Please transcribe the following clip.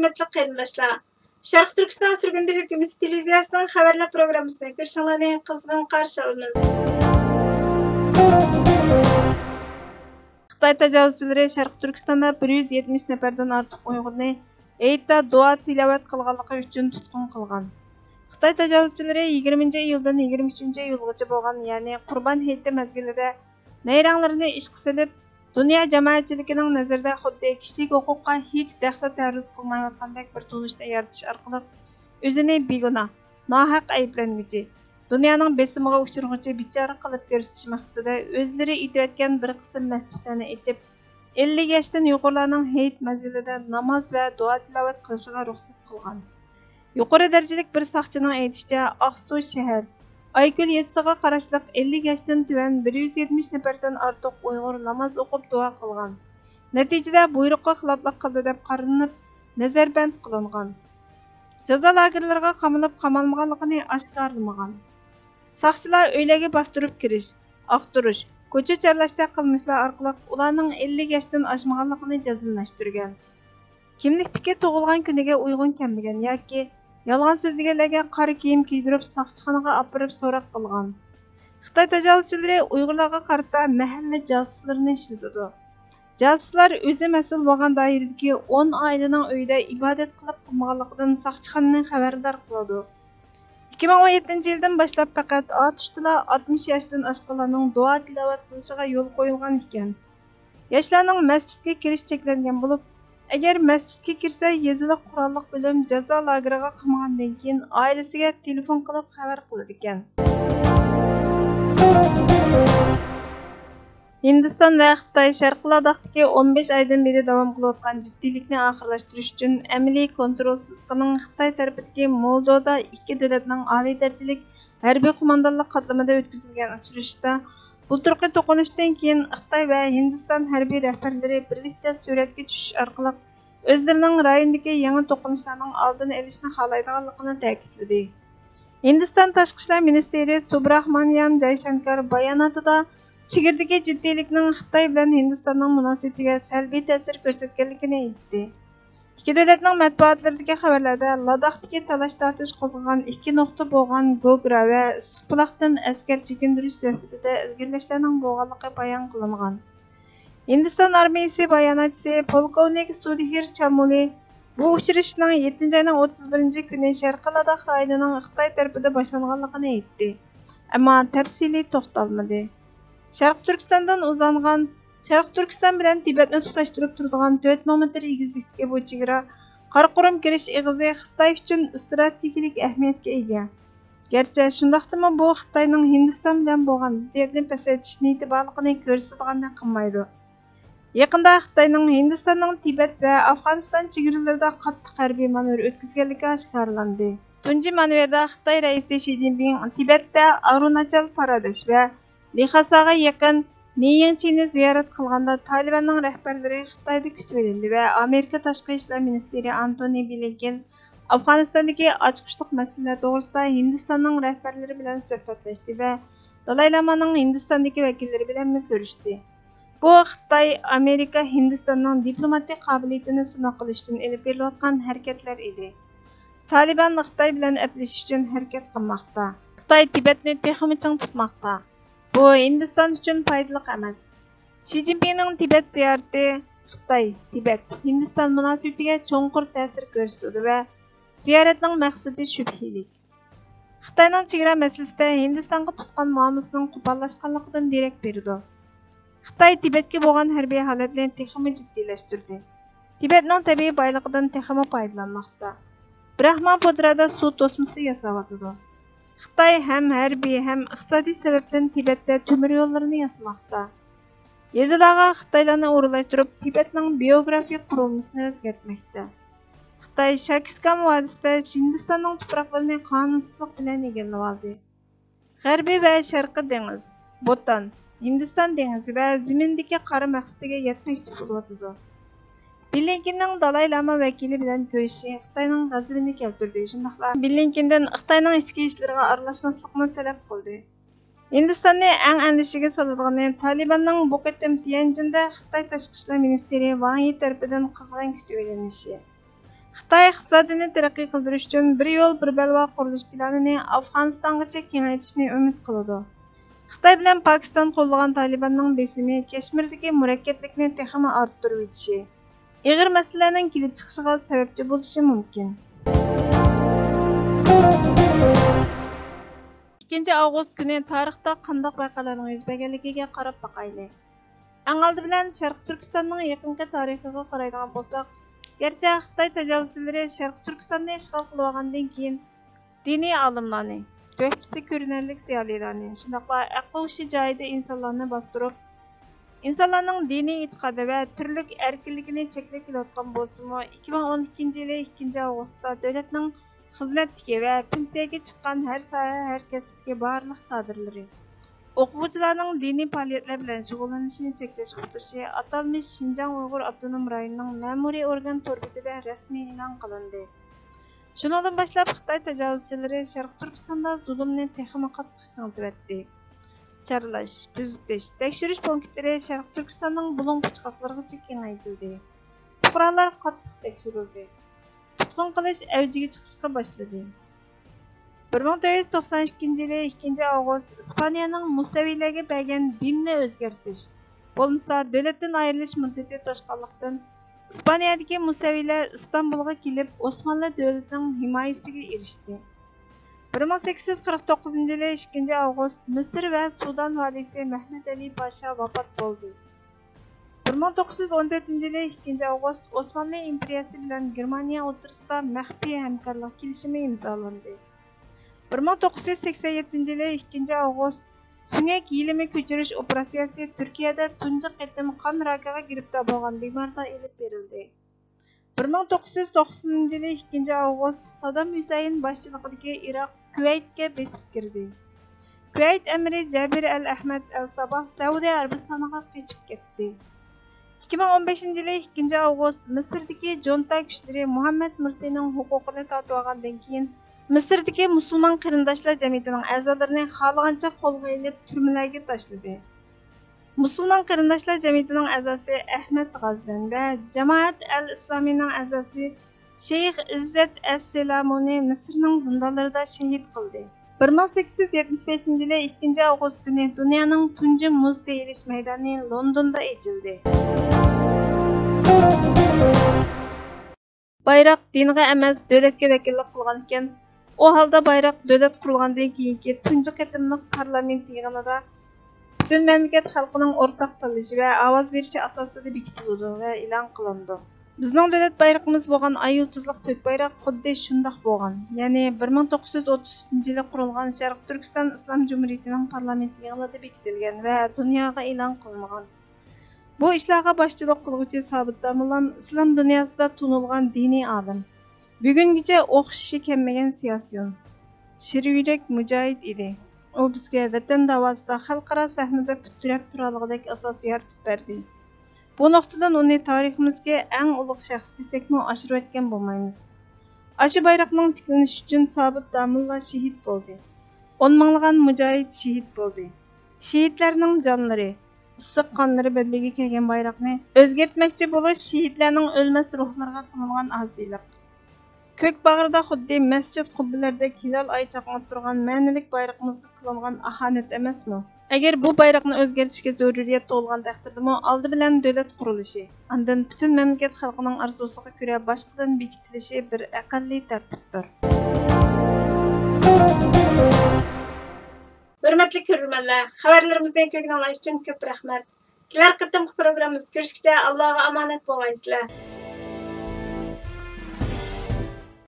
hörmetli qarindoshlar. Sharq Turkiston Surgundi hukumati televiziyasining xabarlar programmasini ko'rishingizni qizg'in qarshi olamiz. Xitoy tajovuzchilari Sharq Turkistonda 170 nafardan ortiq Uyg'urni Eidda duo tilovat qilganligi uchun tutqun qilgan. Xitoy tajovuzchilari 20-iyuldan 23-iyulgacha bo'lgan, ya'ni Qurbon hayiti mezgilida nayranglarini ishqa silib, dunyo jamoatchiligining nazarida xuddi kishilik huquqqa hech daxl ta'ruz qilmayotgandek bir tunishni yaratish orqali o'zini begunoh, nohaq ayblanguvchi, dunyoning besimiga uchirg'uvchi bichora qilib ko'rsatish maqsadida o'zlari etayotgan bir qism masjidlarni ichib, 50 yoshdan yuqorilarning hayit mezgilida namoz va duo tilovat qilishiga ruxsat qilgan. Yuqori darajalik bir soqchining aytishicha, Oqsuv shahar Aykul yesiga qarashliq 50 yoshdan tuvan 170 nafardan ortiq Uyg'ur namoz o'qib duo qilgan. Natijada buyruqqa xiloflik qildi deb qarinib, nazarband qilingan. Jazo lagerlariga qamalib qamalmaganligini oshkorlamagan. Soqchilar uylarga bostirib kirish, aqtirish, ko'cha charlashda qilmishlar orqali ularning 50 yoshdan oshmaganligini jazmlashtirgan. Kimlikdagi tug'ilgan kuniga uyg'un kelmagan yoki yolg'on so'zlaganlarga qora kiyim kiydirib soqchixonaga olib so'roq qilgan. Xitoy tajovuzchilari Uyg'urlarga qarata mahalla josuslarini ishlatadi. Josuslar o'zi mas'ul bo'lgan doiradagi 10 oilaning uyida ibodat qilib qilmaganligidan soqchixonani xabardor qiladi. 2017-yildan boshlab faqat otishdilar 60 yoshdan oshganlarning duo tilovat qilishiga yo'l qo'yilgan ekan. Yoshlarning masjidga kirish cheklangan bo'lib, agar masjidga kirsa yezili qurolliq bo'lim jazo lageriga qamagandan keyin oilasiga telefon qilib xabar qiladi ekan. Hindiston va Xitoy Sharqiy Ladakhdagi 15 oydan beri davom qilayotgan jiddiylikni oxirlashtirish uchun amaliy kontrolsiz qilingan Xitoy tarafidagi Moldoda ikki davlatning oliy darajalik harbiy qo'mondonlik qatlamida o'tkazilgan uchrashuvda bulturqi to'qinishdan keyin Xitoy va Hindiston harbiy rahbarlari birlikda suratga tushish orqali o'zlarining rayondagi yangi to'qinishlarning oldini olishni xohlaydiganligini ta'kidladi. Hindiston tashqi ishlar ministri Subrahmanyam Jayshankar bayonotida chegaradagi jiddiylikning Xitoy bilan Hindistonning munosabatiga salbiy ta'sir ko'rsatganligini aytdi. Ikki davlatning matbuotlaridagi xabarlarda Ladakhdagi talash-tortish qo'zg'agan ikki nuqta bo'lgan Gogra va Issiqbuloqdan askar chekindirish suhbatida ilgirlashlarning bo'lganligi bayon qilingan. Hindiston armiyasi bayonotchisi polkovnik Sudhir Chamuli bu uchrashuvning 7-oyning 31-kuni Sharqiy Ladakh rayonining Xitoy tarafida boshlanganligini aytdi. Ammo tafsiliy to'xtalmadi. Sharq Turkiston bilan Tibetni tutashtirib turadigan 4 kilometr egizlikdagi bu chegara Qaraqurum kirish eg'izi Xitoy uchun strategik ahamiyatga ega. Garchi shundaqdimi bu Xitoyning Hindiston bilan bo'lgan ziddiyatni pasaytish niyati borligini ko'rsatgandek qilmaydi. Yaqinda Xitoyning Hindistonning Tibet va Afg'oniston chegaralarida qattiq harbiy manevr o'tkazganligi oshkorlandi. Tunji manevrda Xitoy raisi Shi Jinping Tibetda Arunachal Pradesh va Lxasaga yaqin Niyingchini ziyorat qilganda Talibanning rahbarlari Xitoyda kutib olindi va Amerika tashqi ishlar ministri Antony Blinken Afg'onistondagi ochqishliq masalalar to'g'risida Hindistonning rahbarlari bilan suhbatlashdi va Dalay Lamaning Hindistondagi vakillari bilan ko'rishdi. Bu Xitoy Amerika Hindistonning diplomatik qobiliyatini sinov qilish uchun olib berilayotgan harakatlar edi. Taliban Xitoy bilan aplashish uchun harakat qilmoqda. Xitoy Tibetni texmi ching tutmoqda. Bu Hindiston uchun foydali emas. Shi Jinpingning Tibet ziyorati Xitoy, Tibet, Hindiston munosabatiga cho'nqur ta'sir ko'rsatdi va ziyoratning maqsadi shubhali. Xitoyning chegara masalasida Hindistonga tutgan muomalasining qo'pollanganligidan derak berdi. Xitoy Tibetga bo'lgan harbiy holatni texmi jiddiylashtirdi. Tibetning tabiiy boyligidan texmi foydalanmoqda. Brahmaputrada suv to'smasi yasayotdi. Xitoy ham harbiy ham iqtisodiy sababdan Tibetda temir yo'llarini yasamoqda. Yezilarga Xitoylarni o'rlashtirib, Tibetning biografik qurilmasini o'zgartmoqda. Xitoy Shakiskan vodisida Hindistonning tuproqlarini qonunsizlik bilan egallab oldi. G'arbiy va Sharqiy dengiz, Botan, Hindiston dengizi va zimindagi qora maqsadiga yetmoqchi bo'lyotdi. Blinkenning Dalay Lama vakili bilan ko'rishi Xitoyning g'azabini keltirdi. Shundaqla Blinkendan Xitoyning ichki ishlariga aralashmaslikni talab qildi. Hindistonni eng andishiga soladigan Talibanning bu qatim Tianjinda Xitoy tashqi ishlar ministri Wang Yi tarafidan qizg'in kutib olinishi. Xitoy iqtisodiyotni taraqqiy qildirish uchun bir yo'l bir balvo qurilish planini Afg'onistongacha kengaytirishni umid qiladi. Xitoy bilan Pokiston qo'llagan Talibanning besimi Kashmirdagi murakkablikni texmi orttirib o'tishi, ig'ir masalalarning kelib chiqishiga sababchi bo'lishi mumkin. 2 avgust kuni tarixda qandaq voqealarning yuz berganligiga qarab boqaylik. Eng oldi bilan Sharq Turkistonning yaqinqi tarixiga qaraydigan bo'lsak, garchi Xitoy tajovuzchilari Sharq Turkistonni ishg'ol qilib olgandan keyin diniy olimlarni, to'pisi ko'rinarli ziyolilarni, shundaqla aql hushi joyida insonlarni bostirib, insonlarning diniy e'tiqodi va turlik erkinligini cheklab kelayotgan bo'lsa-mu, 2012 yili 2 avgustda davlatning xizmatdagi va pensiyaga chiqqan har soha har kasbdagi barliq kadrlari o'quvchilarning diniy faoliyatlar bilan shug'ullanishini cheklash huquqi atalmish Şinjan Uyg'ur Abdunum rayonining ma'muriy organ to'rbitida rasmiy e'lon qilindi. Shundan boshlab Xitoy tajovuzchilari Sharq Turkistonda zulmni texmi qattiq ching'itdi. Charlash, tuzitish, tekshirish punktlari Sharq Turkistonning bulung puchqoqlarigacha kengaytirildi. Fuqarolar qattiq tekshirildi. Tutqun qilish avjiga chiqishga boshladi. 1992 yili 2 avgust İspaniyaning Musaviylarga bergan dinni o'zgartirish, bo'lmasa davlatdan ayrilish muddati to'shqanlikdan İspaniyadagi Musaviylar İstanbulga kelib Osmanlı davlatining himoyasiga erishdi. 1849 yili 2 avgust Misr va Sudan valisi Mehmet Ali Pasha vafot bo'ldi. 1914 yili 2 avgust Osmanlı imperiyasi bilan Germaniya o'rtasida maxfiy hamkorlik kelishimi imzolandi. 1987 yili 2 avgust Sunak yilimi ko'chirish operatsiyasi Turkiyada tunji qatim qon rakiga giribdor bo'lgan bemorda elib berildi. 1990 yili 2 avgust Saddam Hüseyin boshchiligidagi Iroq Kuvaytga besib kirdi. Kuvayt amiri Jabir al-Ahmad al-Sabah Saudiya Arabistoniga qochib ketdi. 2015 yili 2 avgust Misrdagi junta kuchlari Muhammad Mursiyning huquqini tortib olgandan keyin Misrdagi musulmon qarindoshlar jamiyatining a'zolarini xohlagancha qo'lga olib turmalarga tashladi. Musulmon qarindoshlar jamiyatining a'zosi Ahmad G'azdan va Jamoat al-Islomiyning a'zosi Sheyx Izzat as-Selamuni Misrning zindonlarida shahid qildi. 1875 yili 2 avgust kuni dunyoning tunji muz teyilish maydoni Londonda ochildi. Bayroq dinga emas, davlatga vakillik qilgan ekan, o holda bayroq davlat qurilgandan keyingi tunji qatimliq parlament yig'inida butun mamlakat xalqining o'rtaq tanlashi va ovoz berishi asosida bekitildi va e'lon qilindi. Bizning davlat bayrog'imiz bo'lgan ay yulduzliq to'rt bayroq xuddi shundoq bo'lgan. Ya'ni 1930 yili qurilgan Sharq Turkiston Islom Jumhuriyatining parlament yig'inida bekitilgan va dunyoga e'lon qilingan. Bu ishlarga boshchilik qiluvchi Sobit Damullam islom dunyosida tunilgan diniy olim. Bugungacha o'qishishi kelmagan siyosiyon. Shiriyurak mujohid edi. U bizga vatan davosida xalqaro sahnada puturab turadigan asos yaratib berdi. Bu nuqtadan uni tariximizga eng ulug' shaxs desakmi oshirib o'tgan bo'lmaymiz. Aşı bayroqning tiklanishi uchun Sobit Damullah shahid bo'ldi. 10 minglagan mujohid shahid bo'ldi. Shahidlarning jonlari issiq qonlari badliga kelgan bayroqni o'zgartmoqchi bo'lish shahidlarning o'lmas ruhlariga qilingan aziylik. Ko'k bag'rida xuddi masjid qubbalarida hilol oy chaqnab turgan ma'nilik bayroqimizga qilingan ahonat emasmi? Agar bu bayroqni o'zgartirishga zaruriyat tug'ilgan taqdirdami, oldi bilan davlat qurilishi, undan butun mamlakat xalqining orzusiga ko'ra boshqadan bekitilishi bir aqalliy tartibdir. Hurmatli ko'ruvchilar, xabarlarimizni ko'ngilinglar uchun ko'p rahmat. Kelar qatimki programmamizda ko'rishguncha Allohga omonat bo'linglar.